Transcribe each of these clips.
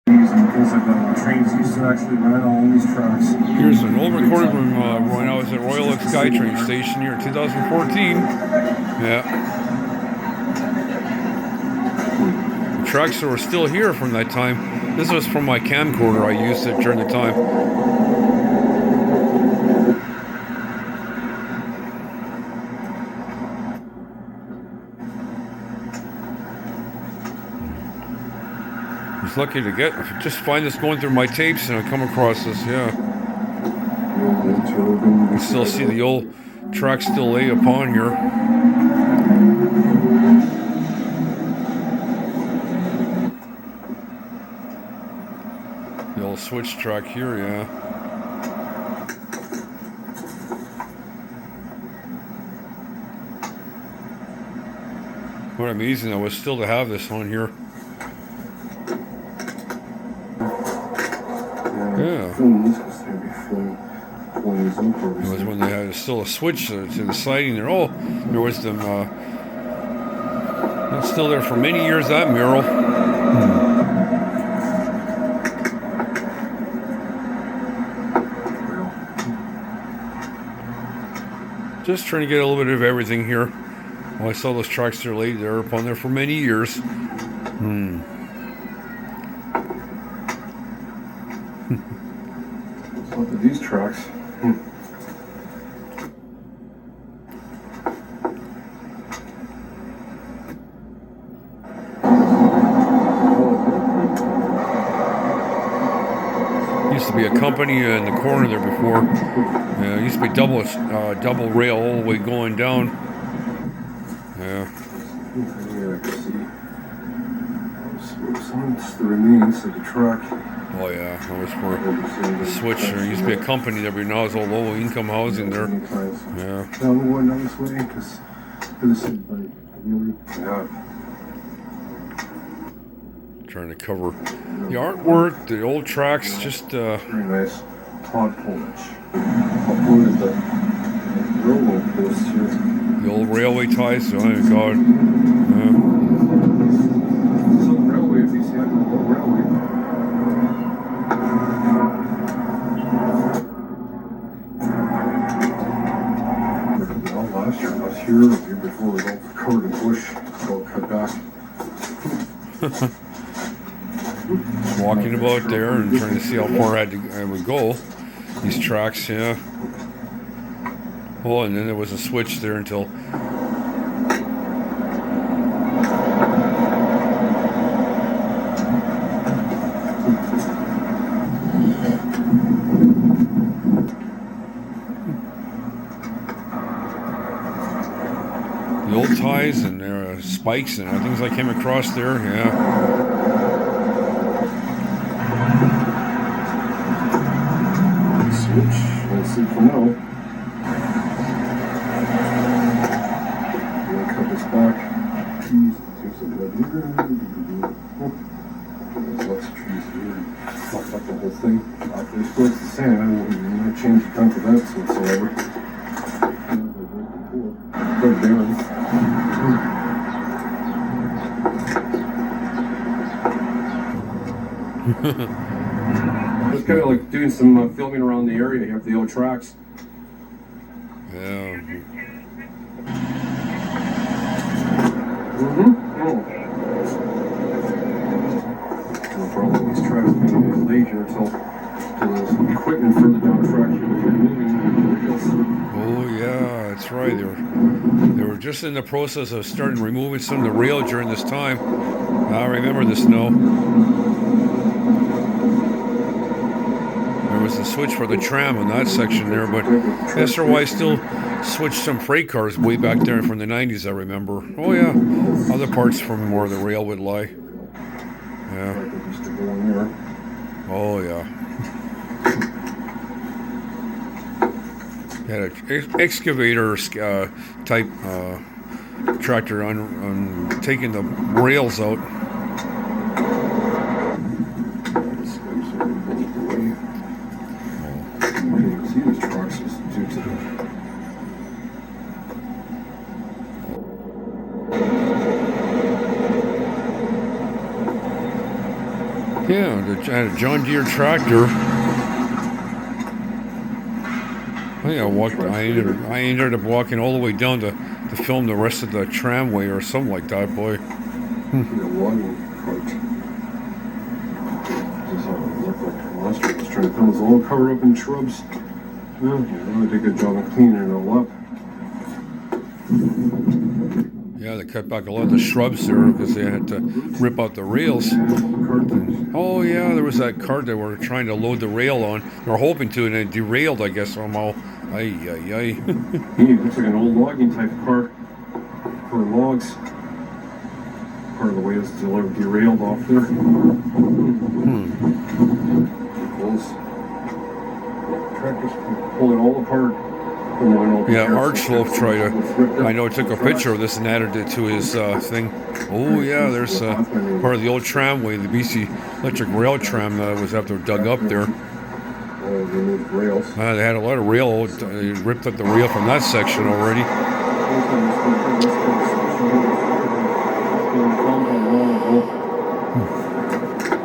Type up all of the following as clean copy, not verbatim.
And things like that. When trains used to actually run on these tracks. Here's an old recording from when I was at Royal Oak SkyTrain Station here in 2014. Yeah. The tracks were still here from that time. This was from my camcorder. I used it during the time. I was lucky to just find this going through my tapes and I come across this, yeah. You can still see the old tracks still lay upon here. The old switch track here, yeah. What amazing that was still to have this on here. Yeah. It was when they had still a switch to the siding there. Oh, there was them. That's still there for many years, that mural. Just trying to get a little bit of everything here. Well, I saw those tracks there laid there upon there for many years. Look at these tracks. Used to be a company in the corner there before. It used to be double rail all the way going down. Yeah. It's the remains of the truck. Oh yeah, that was for the switch. There used to be a company there, but now it's all low income housing there. Yeah. No, we're going down this way because for the city bank. Yeah. Trying to cover the artwork, the old tracks, just very nice. Todd Polish. Uploaded the railroad post here. The old railway ties. Oh my God. Yeah. So the railway, if you see it, the railway. Last year I was here, the year before, we all covered in bush, so cut back. Walking about there and trying to see how far I would go. These tracks, yeah. Oh, and then there was a switch there until. The old ties and their spikes and things I came across there, yeah. Switch, let's see for now. We'll cut this back. Trees, there's lots of trees here. Fucked up the whole thing. There's close to sand. I won't change the time for that whatsoever. Good barren. Just kind of like doing some filming around the area here for the old tracks. Yeah. No problem. These tracks being laid here until there's equipment further down the track here. Oh yeah, that's right. They were just in the process of starting removing some of the rail during this time. I remember this now. There was a switch for the tram on that section there, but SRY still switched some freight cars way back there from the 90s, I remember. Oh yeah, other parts from where the rail would lie. Yeah. Oh yeah. Had an excavator type tractor on taking the rails out. Yeah, had a John Deere tractor. I think I ended up walking all the way down to film the rest of the tramway or something like that, boy. The logging cart. Just how it looked like last year. I was trying to film. It was all covered up in shrubs. Well, they did a good job of cleaning it all up. Yeah, they cut back a lot of the shrubs there because they had to rip out the rails. Oh yeah, there was that cart they were trying to load the rail on. They were hoping to, and it derailed, I guess, somehow. Ay. It looks like an old logging type car for logs. Part of the way it's derailed off there. Close. Tractors pulling all apart. Yeah, Archloaf tried to. I know, took a picture of this and added it to his thing. Oh yeah, there's part of the old tramway, the BC Electric Rail tram that was after dug up there. Removed rails. They had a lot of rail. They ripped up the rail from that section already.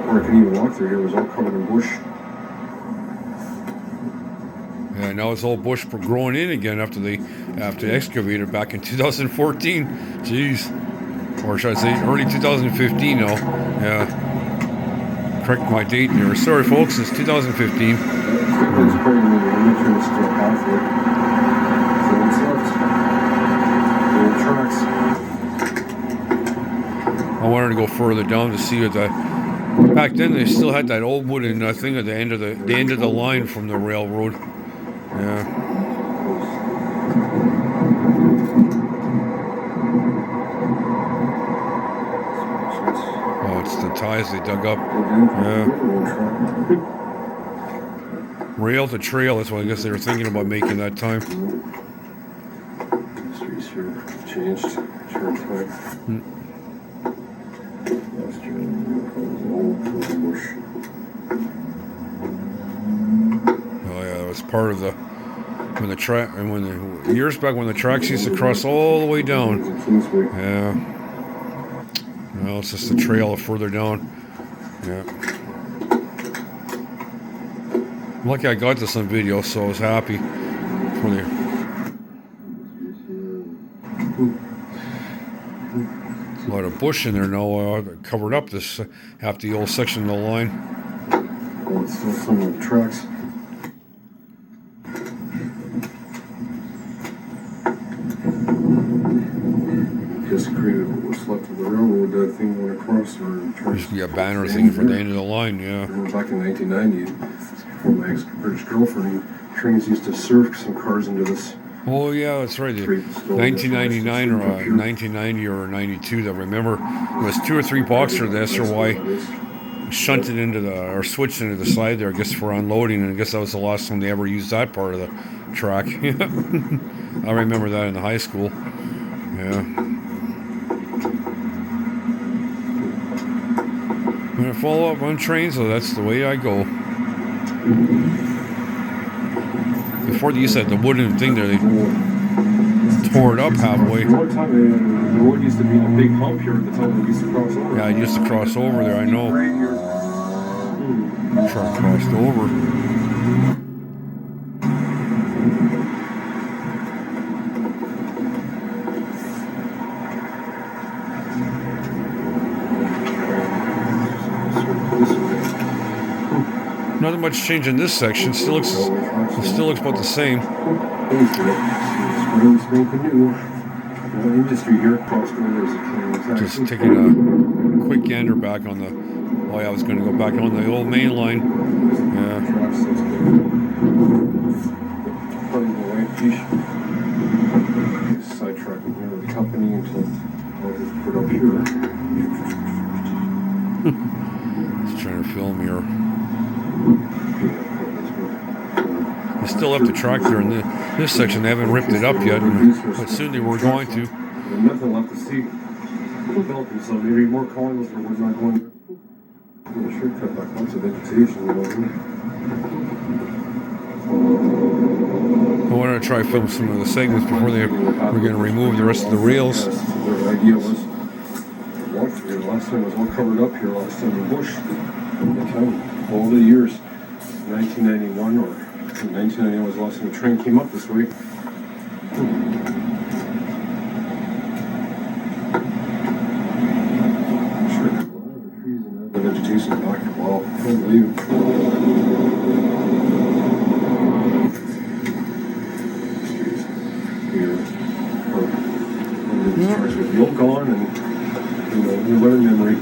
Or I could even walk through here. It was all covered in bush. Yeah, now it's all bush growing in again after they excavated back in 2014. Jeez. Or should I say early 2015 now. Yeah. Correct my date here. Sorry folks, it's 2015. It's pretty neat. The entrance to a pathway. So what's left? The old tracks. I wanted to go further down to see what that. Back then they still had that old wooden thing at the end of the line from the railroad. Yeah. Oh, it's the ties they dug up. Yeah. Rail to trail, that's what I guess they were thinking about making that time. Streets here changed. Turnpike. Last year, it was old bush. Oh yeah, that was part of the years back when the tracks used to cross all the way down. Yeah. Well, it's just a trail further down. Yeah. I'm lucky I got this on video, so I was happy for the. A lot of bush in there now, covered up this half the old section of the line. Oh, it's still some of the tracks. Desecrated what was left of the railroad. That thing went across or There used to be a banner thing for the end of the line, yeah. Back in 1990, before my ex-British girlfriend, trains used to surf some cars into this. Oh yeah, that's right. 1999 or 1990 or 92. I remember there was 2 or 3 boxers the SRY shunted into or switched into the side there, I guess, for unloading, and I guess that was the last time they ever used that part of the track. I remember that in high school. Yeah. I'm gonna follow up on trains, so that's the way I go. Before you said the wooden thing there, they tore it up halfway. One time the road used to be in a big hump here at the time we used to cross over. Yeah, I used to cross over there, I know. Truck crossed over. Not much change in this section. It still looks about the same. Just taking a quick gander back on the. Oh yeah, I was going to go back on the old main line. Yeah. Sidetracking here with the company until I'll just put up here. Just trying to film here. They still have the tractor in this section. They haven't ripped it up yet, but soon they were going to. There's nothing left to see. Developing, so maybe more colonies were not going there. Yeah, sure, cut back lots of vegetation. I wanted to try to film some of the segments before they were going to remove the rest of the rails. Their idea was walk through. Last time it was all covered up here. Last time the bush. All the years, 1991 or 1991 was the last time the train came up this way. Sure, a lot of the trees and the vegetation back. Wow, unbelievable. Starts with the old gone and we learn memory.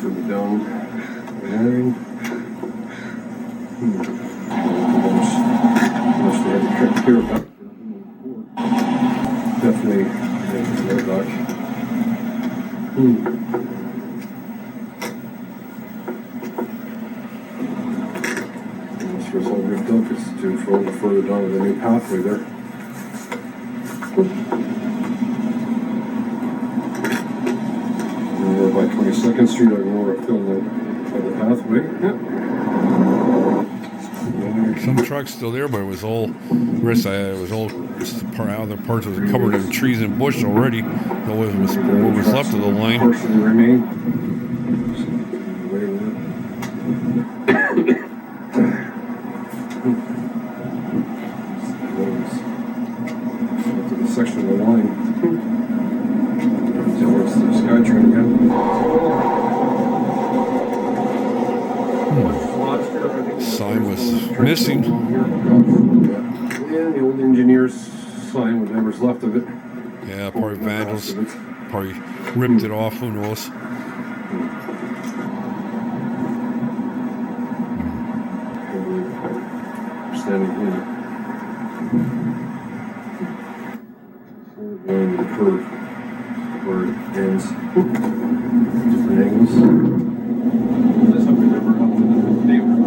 Further down the line. Unless we have to cut clear back. Definitely clear back. It's all ripped up. It's too further down to the new pathway there. And we're by 22nd Street. I know we're filling by the pathway. Some trucks still there, but it was all other parts was covered in trees and bush already. That was what was left of the line. Partially remain. To the section of the line. Towards the SkyTrain again. Sign was missing. Yeah, the old engineer's sign, whatever's left of it. Yeah, probably vandals. Probably ripped it off, who knows. Standing here. Going to the curve where it ends. Different angles. This time we never up to the neighborhood.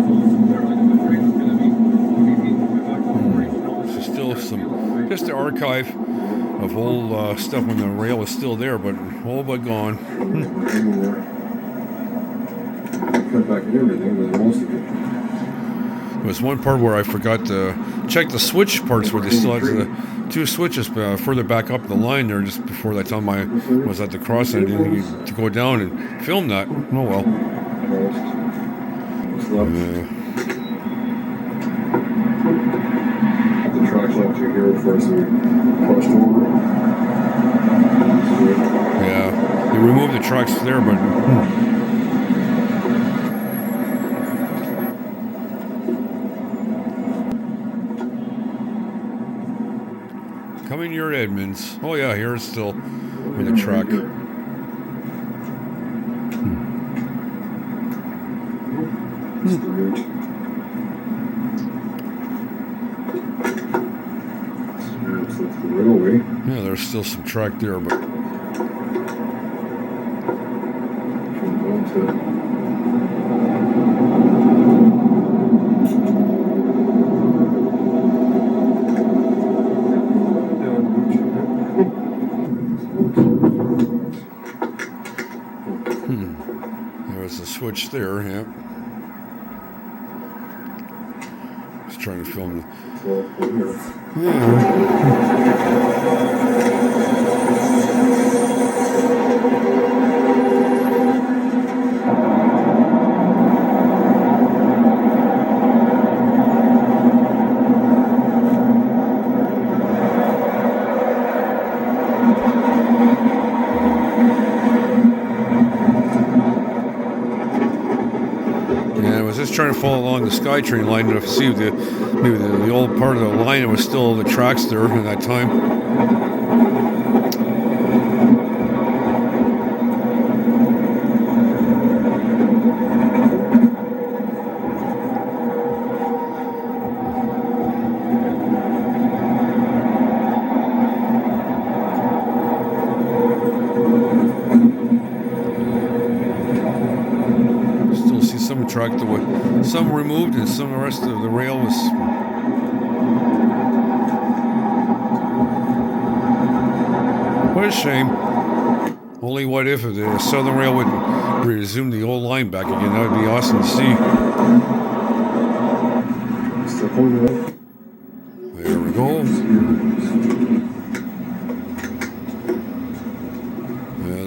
There's still just the archive of old stuff when the rail was still there, but all but gone. Cut back and everything, but most of it. There was one part where I forgot to check the switch parts where they still had the two switches further back up the line there just before that time I was at the crossing. I didn't need to go down and film that. Oh well. The tracks left you here before it's crossed over. Yeah, they removed the tracks there, but. Coming near Edmonds. Oh yeah, here it's still with the track. It's the route. It's the railway. Yeah, there's still some track there, but. From going to. There's a switch there, yeah. Just trying to film the. Trying to follow along the SkyTrain line to see if maybe the old part of the line that was still the tracks there at that time. Track the way. Some removed and some of the rest of the rail was. What a shame. Only what if the Southern Rail would resume the old line back again? That would be awesome to see. There we go.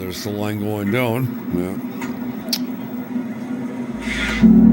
there's the line going down. Yeah.